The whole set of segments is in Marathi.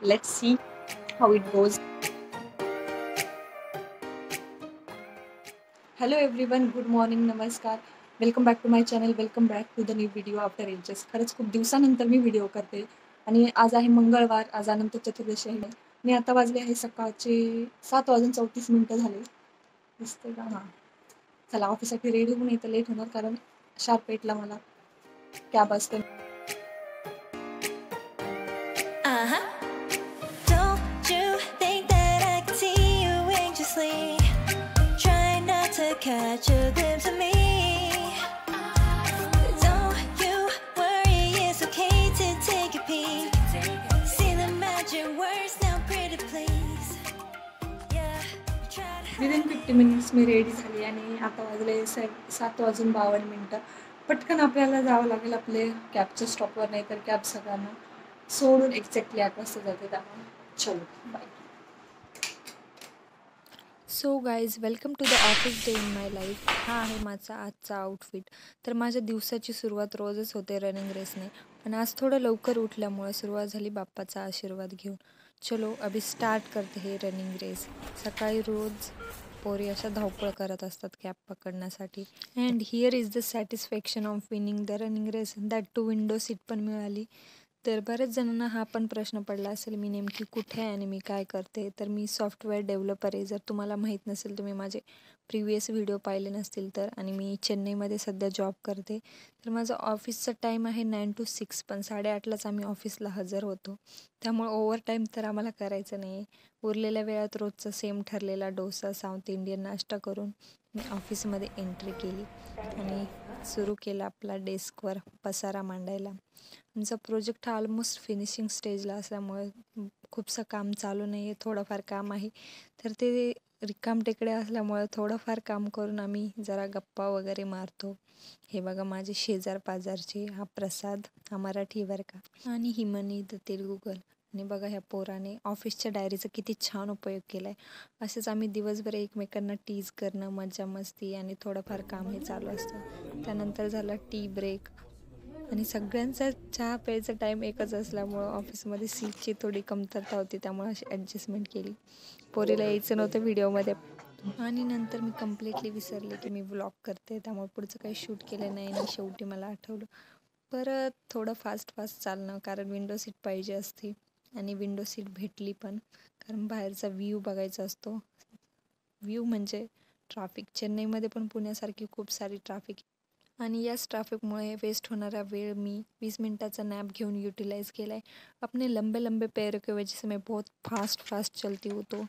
Let's see how it goes. Hello everyone, good morning, नमस्कार. Welcome back to my channel. Welcome back to the new video after ages. खरंच खूप दिवसानंतर मी व्हिडिओ करते आणि आज आहे मंगळवार, आज अनंत चतुर्दशी आहे आणि आता वाजले आहे सकाळचे 7:34 झाले. दिसते का? हां. चला ऑफिससाठी रेडी होऊन इथं लेट होणार कारण शार्प 8ला मला कॅब असते. Don't you think that I can see you anxiously, trying not to catch a glimpse of me? Don't you worry, it's okay to take a peek. See the magic words now, pretty please. Yeah, try to within 50 minutes me ready झाली आणि आता वाजले 7:52. पटकन आपल्याला जावं लागेल आपले कॅबच्या स्टॉपवर, नाही तर कॅब सगळ्यांना सोडून एक्झॅक्टली 8 वाजता जाते. त्यामुळे चलो bye. So guys, welcome to the office day in my life. हा आहे माझा आजचा आउटफिट. तर माझ्या दिवसाची सुरुवात रोजच होते रनिंग रेसने, पण आज थोडं लवकर उठल्यामुळे सुरुवात झाली बाप्पाचा आशीर्वाद घेऊन. चलो अभी स्टार्ट करते हे रनिंग रेस. सकाळी रोज पोरी अशा धावपळ करत असतात कॅब पकडण्यासाठी. And here is the satisfaction of winning the running race, that too window seat पण मिळाली. तर बऱ्याच जणांना हा पण प्रश्न पडला असेल, मी नेमकी कुठे आहे आणि मी काय करते. तर मी सॉफ्टवेअर डेव्हलपर आहे. जर तुम्हाला माहीत नसेल, तुम्ही माझे प्रिव्हियस व्हिडिओ पाहिले नसतील तर. आणि मी चेन्नईमध्ये सध्या जॉब करते. तर माझं ऑफिसचा टाईम आहे 9 to 6, पण 8:30लाच आम्ही ऑफिसला हजर होतो. त्यामुळे ओव्हरटाईम तर आम्हाला करायचं नाही आहे. उरलेल्या वेळात रोजचा सेम ठरलेला डोसा साऊथ इंडियन नाश्ता करून मी ऑफिसमध्ये एंट्री केली आणि सुरू केला आपला डेस्कवर पसारा मांडायला. आमचा प्रोजेक्ट हा ऑलमोस्ट फिनिशिंग स्टेजला असल्यामुळे खूपसं काम चालू नाही आहे, थोडंफार काम आहे. तर ते रिकामटेकडे असल्यामुळे थोडंफार काम करून आम्ही जरा गप्पा वगैरे मारतो. हे बघा माझे शेजार पाजारचे, हा प्रसाद, हा मराठी बरं का, आणि हिमनी द तेलुगू गर्ल. आणि बघा ह्या पोराने ऑफिसच्या डायरीचा किती छान उपयोग केला आहे. असेच आम्ही दिवसभर एकमेकांना टीज करणं, मज्जा मस्ती आणि थोडंफार काम हे चालू असतं. त्यानंतर झाला टी ब्रेक आणि सगळ्यांचा चहा प्यायचा टाईम एकच असल्यामुळं ऑफिसमध्ये सीटची थोडी कमतरता होती, त्यामुळे अशी ॲडजस्टमेंट केली. पोरीला यायचं नव्हतं व्हिडिओमध्ये आणि नंतर मी कम्प्लिटली विसरले की मी व्लॉग करते, त्यामुळे पुढचं काही शूट केलं नाही. आणि शेवटी मला आठवलं परत थोडं फास्ट चालणं, कारण विंडो सीट पाहिजे असते आणि विंडो सीट भेटली पण, कारण बाहेरचा व्ह्यू बघायचा असतो. व्ह्यू म्हणजे ट्रॅफिक. चेन्नईमध्ये पण पुण्यासारखी खूप सारी ट्रॅफिक आणि याच ट्रॅफिकमुळे वेस्ट होणारा वेळ मी 20 मिनटाचा नॅप घेऊन यूटिलाइज केला आहे. अपने लंबे लंबे पैरों की वजह से मैं बहुत फास्ट चलती हूँ. तो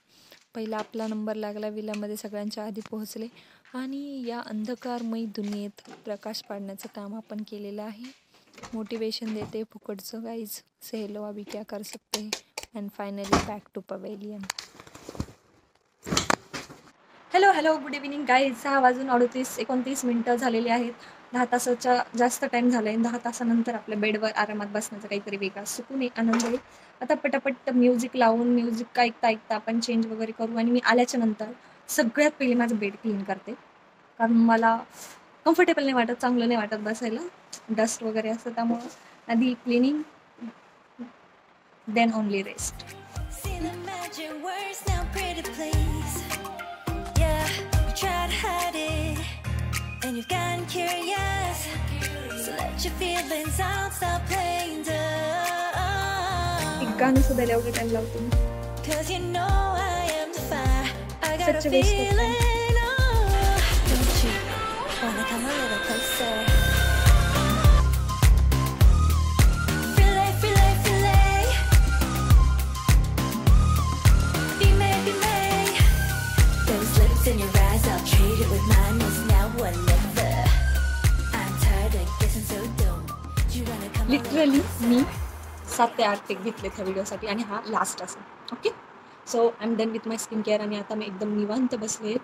पहिला आपला नंबर लागला, विल्यामध्ये सगळ्यांच्या आधी पोहोचले आणि या अंधकारमयी दुनियेत प्रकाश पाडण्याचं काम आपण केलेलं आहे. मोटिवेशन देते फुकटचं गाईज. से हेलो, अभी क्या कर सकते हैं. And finally back to pavilion. Hello good evening guys. 6:29 झालेली आहेत. 10 तासाच्या जास्त टाईम झाला आहे. 10 तासानंतर आपल्या बेडवर आरामात बसण्याचा काहीतरी वेगळा सुकून आहे, आनंद आहे. आता पटापट म्युझिक लावून म्युझिक ऐकता आपण चेंज वगैरे करू आणि मी आल्याच्या नंतर सगळ्यात पहिले माझं बेड क्लीन करते, कारण मला कम्फर्टेबल नाही वाटत, चांगलं नाही वाटत बसायला, डस्ट वगैरे असतं. त्यामुळं आधी cleaning, then only rest. see the magic words now, pretty please. Yeah, you try to hide it, and you've gotten curious. So let your feelings out, stop playing dumb. एक गाणं सुद्धा एवढं टाईम लावतो मी. 'Cause you know I am the fire. I got a Such a waste of time. feeling. Oh, don't you wanna come a little closer? Filet. Be made. Those lips in your eyes, I'll trade it with mine. Is now or never. I'm tired of guessing, so don't you wanna come a little literally closer? मी 7 ते 8 टेक घेतले त्या व्हिडिओसाठी आणि हा लास्ट असेल. Okay, so I am done with my skin care आणि आता मी एकदम निवांत बसले.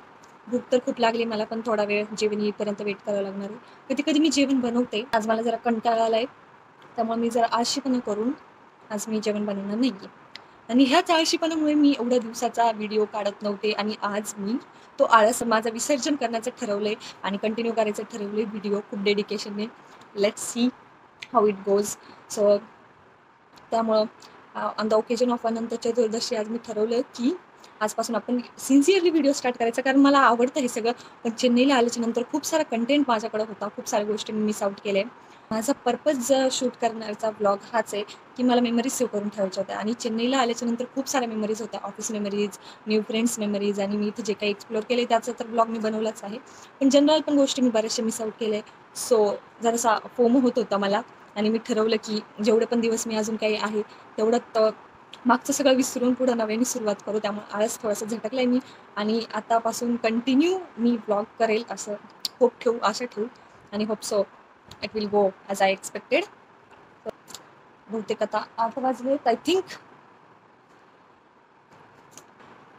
भूक तर खूप लागली मला, पण थोडा वेळ जेवण येईपर्यंत वेट करावं लागणार आहे. कधी मी जेवण बनवते. आज मला जरा कंटाळा आला आहे, त्यामुळे मी जरा आळशीपणा करून आज मी जेवण बनवणार नाही आहे. आणि ह्याच आळशीपणामुळे मी एवढ्या दिवसाचा व्हिडिओ काढत नव्हते आणि आज मी तो आळस माझं विसर्जन करण्याचं ठरवलंय आणि कंटिन्यू करायचं ठरवलंय व्हिडिओ खूप डेडिकेशनने. Let's see how it goes. So त्यामुळं on the occasion of Anant Chaturdashi आज मी ठरवलं की आजपासून आपण सिन्सिअरली व्हिडिओ स्टार्ट करायचा, कारण मला आवडतं हे सगळं. पण चेन्नईला आल्याच्या नंतर खूप सारा कंटेंट माझ्याकडे होता, खूप साऱ्या गोष्टी मी मिस आउट केल्या. माझा पर्पज शूट करण्याचा ब्लॉग हाच आहे की मला मेमरीज सेव्ह करून ठेवायच्या होत्या. आणि चेन्नईला आल्याच्या नंतर खूप साऱ्या मेमरीज होत्या, office memories, new friends memories, आणि मी इथे जे काही एक्सप्लोर केले त्याचा तर ब्लॉग मी बनवलाच आहे. पण जनरल पण गोष्टी मी बऱ्याचशा मिस आउट केल्या. सो जरासा फोमो होत होता मला, आणि मी ठरवलं की जेवढे पण दिवस मी अजून काही आहे तेवढं मागचं सगळं विसरून पुढं नव्याने सुरुवात करू. त्यामुळे आळस थोडंसं झटकलं आहे मी, आणि आतापासून कंटिन्यू मी ब्लॉग करेल असं होप ठेवू, आशा ठेवू. आणि hope so it will go as I expected. बहुतेक आता 8 वाजलेत आय थिंक.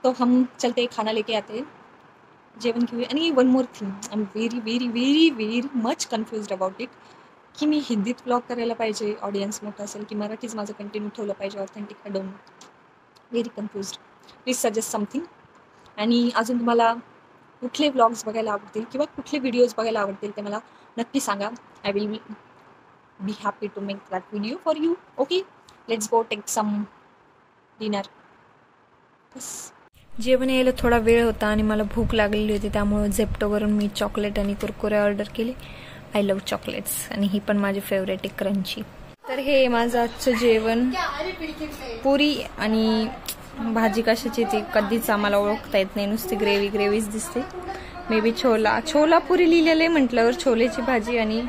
तो हम चलते खाना लेके आते, जेवण घेऊया. आणि one more thing, I am very very very very much confused about it की मी हिंदीत ब्लॉग करायला पाहिजे, ऑडियन्स मोठं असेल, की मराठीच माझं कंटिन्यू ठेवलं पाहिजे authentic. I don't know, very confused. Please suggest something. आणि अजून तुम्हाला कुठले व्लॉग्स बघायला आवडतील किंवा कुठले व्हिडिओज बघायला आवडतील ते मला नक्की सांगा. I will be happy to make that video for you. Okay, let's go take some dinner. जेवण यायला थोडा वेळ होता आणि मला भूक लागलेली होती, त्यामुळे झेप्टोवरून मी चॉकलेट आणि कुरकुरे ऑर्डर केले. आय लव्ह चॉकलेट्स, आणि ही पण माझी फेवरेट आहे क्रंची. तर हे माझं आजचं जेवण, पुरी आणि भाजी कशाची ती कधीच आम्हाला ओळखता येत नाही, नुसती ग्रेव्हीच दिसते. मे बी छोला पुरी लिहिलेले म्हटल्यावर छोलेची भाजी आणि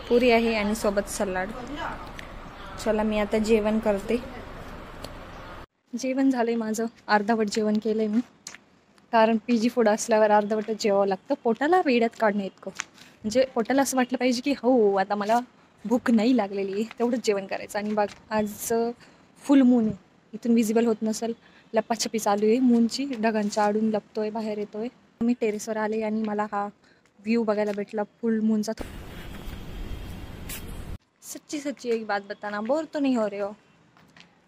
पुरी आहे, आणि सोबत सलाड. चला मी आता जेवण करते. जेवण झालंय माझं, अर्धवट जेवण केलंय मी, कारण PG फूड असल्यावर अर्धवटच जेवावं लागतं. पोटाला वेड्यात काढणं इतकं, म्हणजे पोटाला असं वाटलं पाहिजे की हो आता मला भूक नाही लागलेली आहे, तेवढंच जेवण करायचं. आणि बघ आज फुल मून आहे, इथून विजिबल होत नसेल, लपाछपी चालू आहे मूनची, ढगांच्या आडून लपतोय, बाहेर येतोय. मी टेरेसवर आले आणि मला हा व्ह्यू बघायला भेटला फुल मूनचा. सच्ची एक बात बताना, बोर तो नहीं हो रहे हो?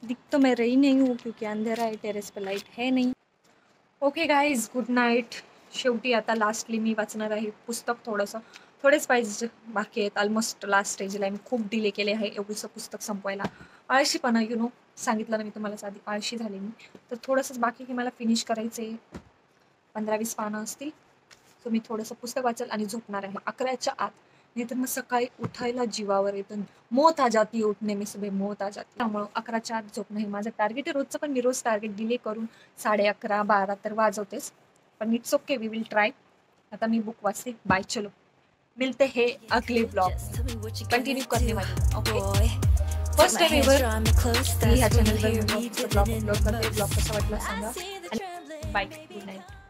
दिख तो मैं रही नहीं हूँ क्योंकि अंधेरा है, टेरेस पे लाईट है नहीं. Okay guys, good night. शेवटी आता लास्टली मी वाचणार आहे पुस्तक. थोडेच पाहिजे बाकी आहेत, ऑलमोस्ट लास्ट स्टेजला. मी खूप डिले केले आहे एवढंसं पुस्तक संपवायला. आळशीपणा, सांगितलं ना मी तुम्हाला आधी, आळशी झाले मी. तर थोडंसंच बाकी की मला फिनिश करायचे, 15-20 पानं असतील. सो मी थोडंसं पुस्तक वाचेल आणि झोपणार आहे 11च्या आत. नाही तर मग सकाळी उठायला जीवावर येतं, मौत आ जाती उठणे में, सुबह मौत आ जाती. त्यामुळं 11च्या आत झोपणं हे माझं टार्गेट आहे रोजचं. पण मी रोज टार्गेट डिले करून 11:30-12 तर वाजवतेच, पण it's okay, we will try. आता मी बुक वाचते. बाय, चलो मिलते हैं अगले ब्लॉग. कंटिन्यू करने वाली. ओके, फर्स्ट टाइम एवर मी ह्या चॅनलवर ब्लॉग अपलोड करते. ब्लॉग कसा वाटला सांगा, आणि बाय, गुड नाईट.